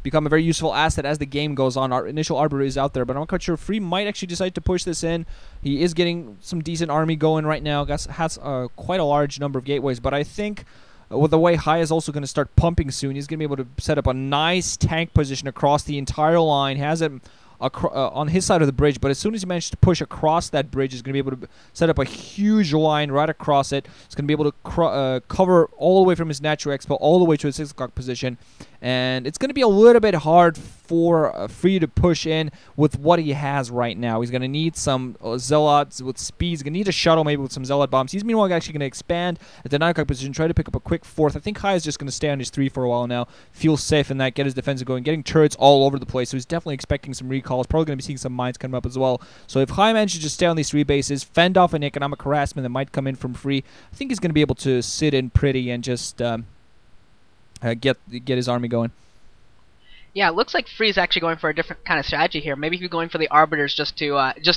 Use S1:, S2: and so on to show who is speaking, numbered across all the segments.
S1: become a very useful asset as the game goes on. Our initial Arbiter is out there, but I'm not quite sure. Free might actually decide to push this in. He is getting some decent army going right now. Has quite a large number of gateways, but I think with the way HiyA is also going to start pumping soon, he's going to be able to set up a nice tank position across the entire line. Has it on his side of the bridge, but as soon as he manages to push across that bridge, he's going to be able to set up a huge line right across it. He's going to be able to cover all the way from his natural expo all the way to his 6 o'clock position, and it's going to be a little bit hard for Free to push in with what he has right now. He's going to need some Zealots with speed. He's going to need a shuttle maybe with some Zealot bombs. He's meanwhile actually going to expand at the 9 o'clock position, try to pick up a quick 4th. I think HiyA is just going to stay on his 3 for a while now, feel safe in that, get his defensive going, getting turrets all over the place, so he's definitely expecting some recalls. Probably going to be seeing some mines coming up as well. So if HiyA manages to just stay on these 3 bases, fend off any economic harassment that might come in from Free, I think he's going to be able to sit in pretty and just get his army going.
S2: Yeah, it looks like Free's actually going for a different kind of strategy here. Maybe he's going for the Arbiters just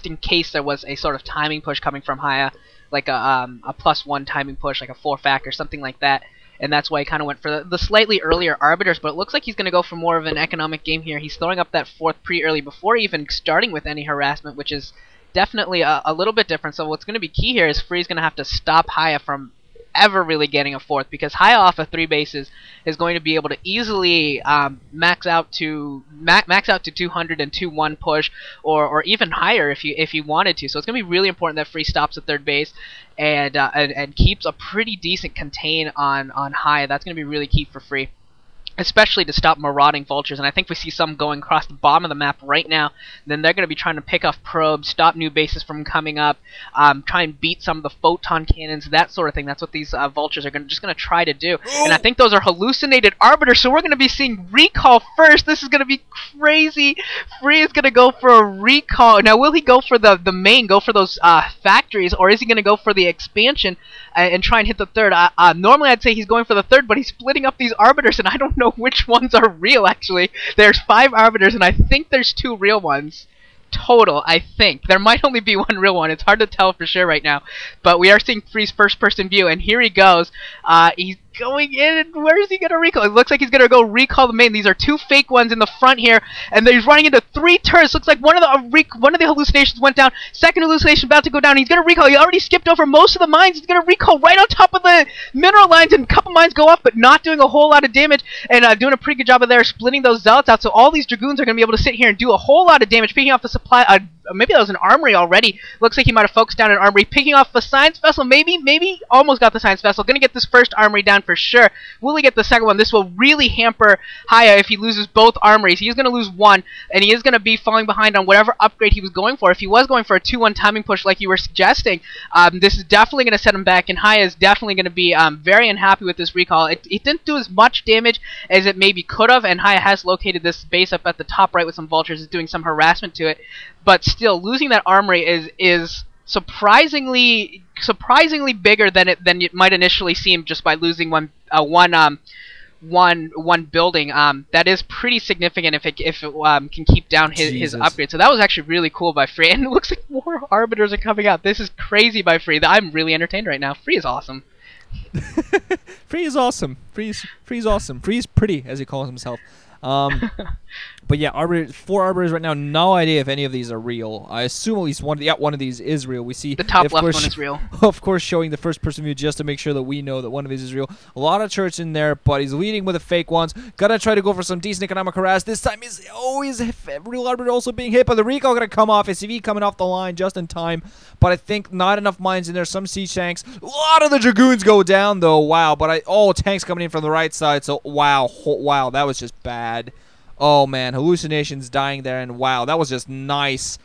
S2: in case there was a sort of timing push coming from HiyA, like a +1 timing push, like a 4-fact or something like that. And that's why he kind of went for the slightly earlier Arbiters, but it looks like he's going to go for more of an economic game here. He's throwing up that 4th pretty early before even starting with any harassment, which is definitely a little bit different. So what's going to be key here is Free's going to have to stop HiyA from ever really getting a 4th, because HiyA off of 3 bases is going to be able to easily max out to 200 and 2-1 push, or even higher if you wanted to. So it's going to be really important that Free stops at 3rd base and keeps a pretty decent contain on HiyA. That's going to be really key for Free, especially to stop marauding vultures. And I think we see some going across the bottom of the map right now. Then they're going to be trying to pick off probes, stop new bases from coming up, try and beat some of the photon cannons, that sort of thing. That's what these vultures are just going to try to do. And I think those are hallucinated arbiters, so we're going to be seeing recall first. This is going to be crazy. Free is going to go for a recall. Now, will he go for the main, go for those factories, or is he going to go for the expansion and try and hit the 3rd? Normally I'd say he's going for the 3rd, but he's splitting up these arbiters, and I don't know which ones are real, actually. There's 5 arbiters, and I think there's 2 real ones total. I think there might only be 1 real one. It's hard to tell for sure right now, but we are seeing Free's first-person view, and here he goes. He's going in, and where is he going to recall? It looks like he's going to go recall the main. These are 2 fake ones in the front here, and he's running into 3 turrets. Looks like one of the hallucinations went down. Second hallucination about to go down. He's going to recall. He already skipped over most of the mines. He's going to recall right on top of the mineral lines, and a couple mines go up, but not doing a whole lot of damage, and doing a pretty good job of there splitting those zealots out. So all these dragoons are going to be able to sit here and do a whole lot of damage, picking off the supply. Maybe that was an armory already. Looks like he might have focused down an armory, picking off the science vessel. Maybe almost got the science vessel. Gonna get this first armory down for sure. Will he get the second one? This will really hamper HiyA if he loses both armories. He's gonna lose one, and he is gonna be falling behind on whatever upgrade he was going for. If he was going for a 2-1 timing push like you were suggesting, this is definitely gonna set him back, and HiyA is definitely gonna be very unhappy with this recall. It didn't do as much damage as it maybe could have, and HiyA has located this base up at the top right with some vultures, is doing some harassment to it. But still, losing that armory is surprisingly bigger than it might initially seem, just by losing one building. That is pretty significant if it can keep down his upgrade. So that was actually really cool by Free, and it looks like more arbiters are coming out. This is crazy by Free. I'm really entertained right now. Free is awesome.
S1: Free is awesome. Free's awesome. Free's pretty, as he calls himself. But yeah, 4 arbiters right now. No idea if any of these are real. I assume at least one of these is real. We see
S2: the top left one is real.
S1: Of course, showing the first-person view just to make sure that we know that one of these is real. A lot of turrets in there, but he's leading with the fake ones. Gotta try to go for some decent economic harass. This time is always real arbiter also being hit, but the recall gonna come off. SCV coming off the line just in time, but I think not enough mines in there. Some siege tanks. A lot of the dragoons go down though. Wow, but tanks coming in from the right side. So wow, that was just bad. Oh man, hallucinations dying there, and wow, that was just nice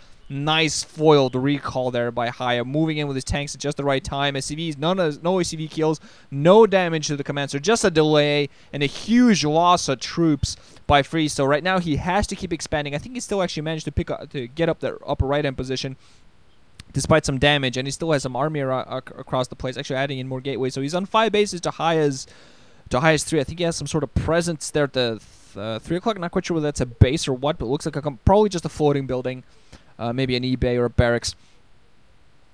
S1: foiled recall there by HiyA, moving in with his tanks at just the right time. SCVs, no ACV kills, no damage to the commander, just a delay and a huge loss of troops by Free. So right now he has to keep expanding. I think he still actually managed to get up the upper right hand position despite some damage, and he still has some army across the place, actually adding in more gateways. So he's on 5 bases to HiyA's 3. I think he has some sort of presence there at the 3 o'clock. Not quite sure whether that's a base or what, but it looks like probably just a floating building, maybe an eBay or a barracks.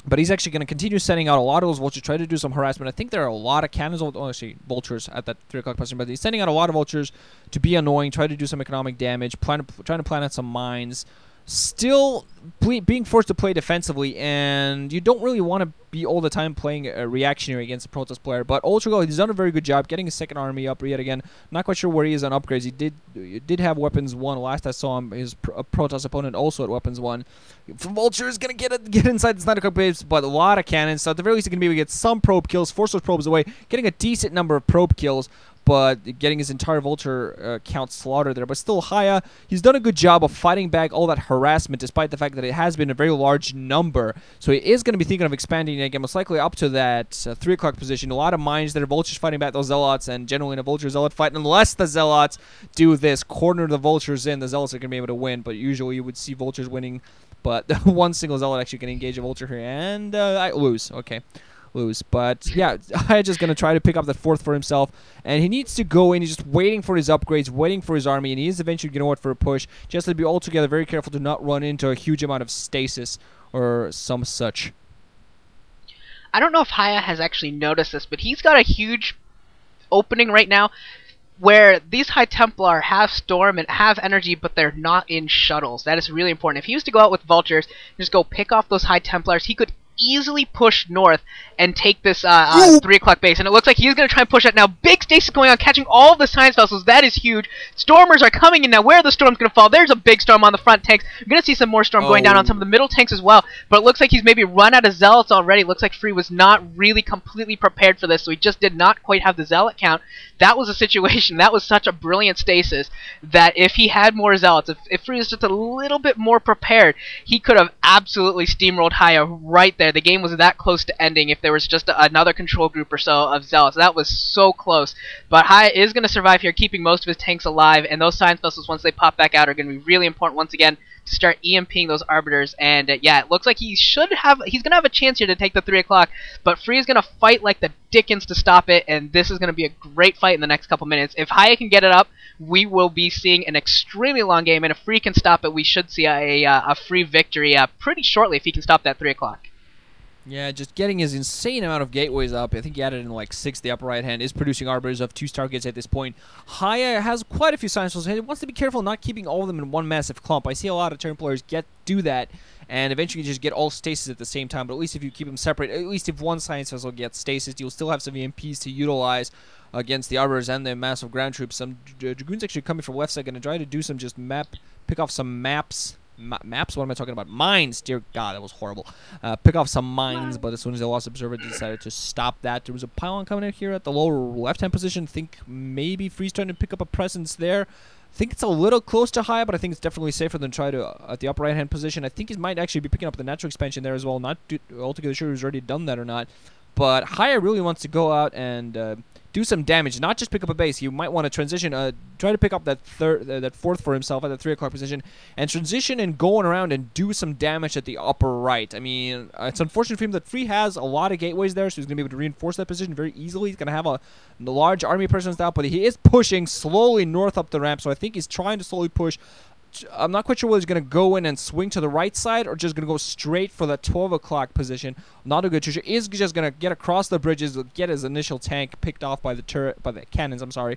S1: But he's actually going to continue sending out a lot of those vultures, try to do some harassment. I think there are a lot of cannons, actually vultures at that 3 o'clock position, but he's sending out a lot of vultures to be annoying, try to do some economic damage, trying to plant some mines. Still being forced to play defensively, and you don't really want to be all the time playing a reactionary against a Protoss player. But Ultra, he's done a very good job getting his second army up yet again. Not quite sure where he is on upgrades. He did have weapons 1 last I saw him. His Protoss opponent also at weapons 1. Vulture is gonna get inside the Sniper base, but a lot of cannons. So at the very least, he's gonna be able to get some probe kills, force those probes away, getting a decent number of probe kills, but getting his entire vulture count slaughtered there. But still, HiyA, he's done a good job of fighting back all that harassment, despite the fact that it has been a very large number. So he is going to be thinking of expanding again, most likely up to that 3 o'clock position. A lot of mines that are vultures fighting back those zealots, and generally in a vulture zealot fight, unless the zealots do this, corner the vultures in, the zealots are going to be able to win. But usually you would see vultures winning, but one single zealot actually can engage a vulture here, and I lose. Okay. Lose. But yeah, HiyA just going to try to pick up that 4th for himself, and he needs to go in. He's just waiting for his upgrades, waiting for his army, and he is eventually going to go out for a push. Just to be altogether very careful to not run into a huge amount of stasis or some such.
S2: I don't know if HiyA has actually noticed this, but he's got a huge opening right now where these High Templar have Storm and have energy, but they're not in shuttles. That is really important. If he was to go out with vultures, just go pick off those High Templars, he could easily push north and take this 3 o'clock base, and it looks like he's going to try and push that now. Big stasis going on, catching all of the science vessels. That is huge. Stormers are coming in now. Where are the storms going to fall? There's a big storm on the front tanks. We're going to see some more storm going down on some of the middle tanks as well, but it looks like he's maybe run out of zealots already. It looks like Free was not really completely prepared for this, so he just did not quite have the zealot count. That was a situation. That was such a brilliant stasis that if he had more zealots, if Free was just a little bit more prepared, he could have absolutely steamrolled HiyA right there. The game was that close to ending if there was just another control group or so of zealots. That was so close. But HiyA is going to survive here, keeping most of his tanks alive, and those science vessels, once they pop back out, are going to be really important once again to start EMPing those arbiters. And yeah, it looks like he's going to have a chance here to take the 3 o'clock, but Free is going to fight like the dickens to stop it, and this is going to be a great fight in the next couple minutes. If HiyA can get it up, we will be seeing an extremely long game, and if Free can stop it, we should see a Free victory pretty shortly if he can stop that 3 o'clock.
S1: Yeah, just getting his insane amount of gateways up. I think he added in like 6. The upper right hand is producing arbiters of 2-star gates at this point. HiyA has quite a few science vessels. He wants to be careful not keeping all of them in one massive clump. I see a lot of Terran players do that, and eventually just get all stasis at the same time. But at least if you keep them separate, at least if one science vessel gets stasis, you'll still have some EMPs to utilize against the arbiters and the massive ground troops. Some Dragoons actually coming from left side, going to try to do some pick off some maps. Maps? What am I talking about? Mines! Dear God, that was horrible. Pick off some mines, but as soon as they lost observer, they decided to stop that. There was a pylon coming in here at the lower left-hand position. Think maybe Free's trying to pick up a presence there. I think it's a little close to HiyA, but I think it's definitely safer than try to at the upper right-hand position. I think he might actually be picking up the natural expansion there as well. Not altogether sure who's already done that or not. But HiyA really wants to go out and do some damage, not just pick up a base. You might want to transition, try to pick up that 4th for himself at the 3 o'clock position, and transition and go around and do some damage at the upper right. I mean, it's unfortunate for him that Free has a lot of gateways there, so he's going to be able to reinforce that position very easily. He's going to have a large army presence out, but he is pushing slowly north up the ramp, so I think he's trying to slowly push. I'm not quite sure whether he's going to go in and swing to the right side or just going to go straight for the 12 o'clock position. Not a good choice. Is just going to get across the bridges, get his initial tank picked off by the cannons, I'm sorry.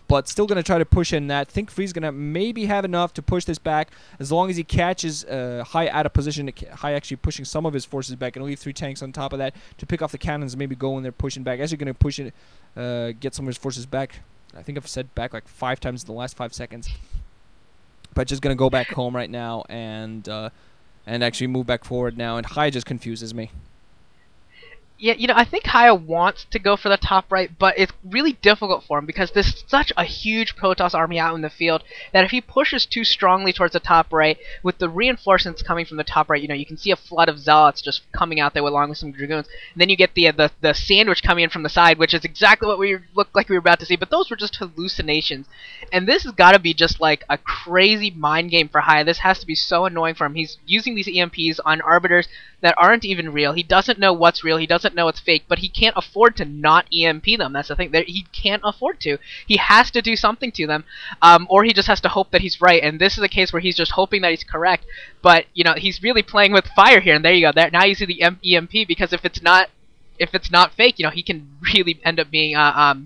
S1: But still going to try to push in that. Think Free's going to maybe have enough to push this back as long as he catches HiyA out of position. HiyA actually pushing some of his forces back and leave 3 tanks on top of that to pick off the cannons and maybe go in there pushing back. As you're going to push it, get some of his forces back. I think I've said back like 5 times in the last 5 seconds. But just gonna go back home right now and actually move back forward now. And HiyA just confuses me.
S2: Yeah, you know, I think HiyA wants to go for the top right, but it's really difficult for him because there's such a huge Protoss army out in the field that if he pushes too strongly towards the top right, with the reinforcements coming from the top right, you know, you can see a flood of zealots just coming out there along with some dragoons. And then you get the sandwich coming in from the side, which is exactly what we looked like we were about to see, but those were just hallucinations. And this has got to be just like a crazy mind game for HiyA. This has to be so annoying for him. He's using these EMPs on arbiters that aren't even real. He doesn't know what's real. He doesn't can't know it's fake, but he can't afford to not EMP them. That's the thing. He can't afford to. He has to do something to them, or he just has to hope that he's right. And this is a case where he's just hoping that he's correct. But you know, he's really playing with fire here. And there you go. There now you see the EMP, because if it's not fake, you know, he can really end up being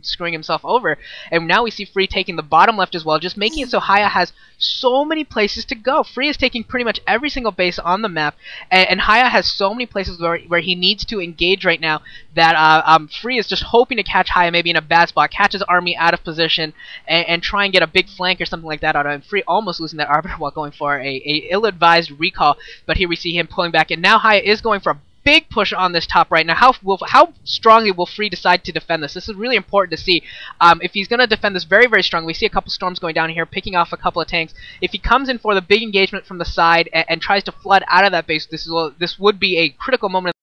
S2: screwing himself over. And now we see Free taking the bottom left as well, just making it so HiyA has so many places to go. Free is taking pretty much every single base on the map, and HiyA has so many places where he needs to engage right now that Free is just hoping to catch HiyA maybe in a bad spot, catch his army out of position, and try and get a big flank or something like that out of him. Free almost losing that Arbiter while going for a ill-advised recall, but here we see him pulling back, and now HiyA is going for a big push on this top right now. How strongly will Free decide to defend this? This is really important to see. If he's going to defend this very, very strong, we see a couple storms going down here, picking off a couple of tanks. If he comes in for the big engagement from the side and tries to flood out of that base, this would be a critical moment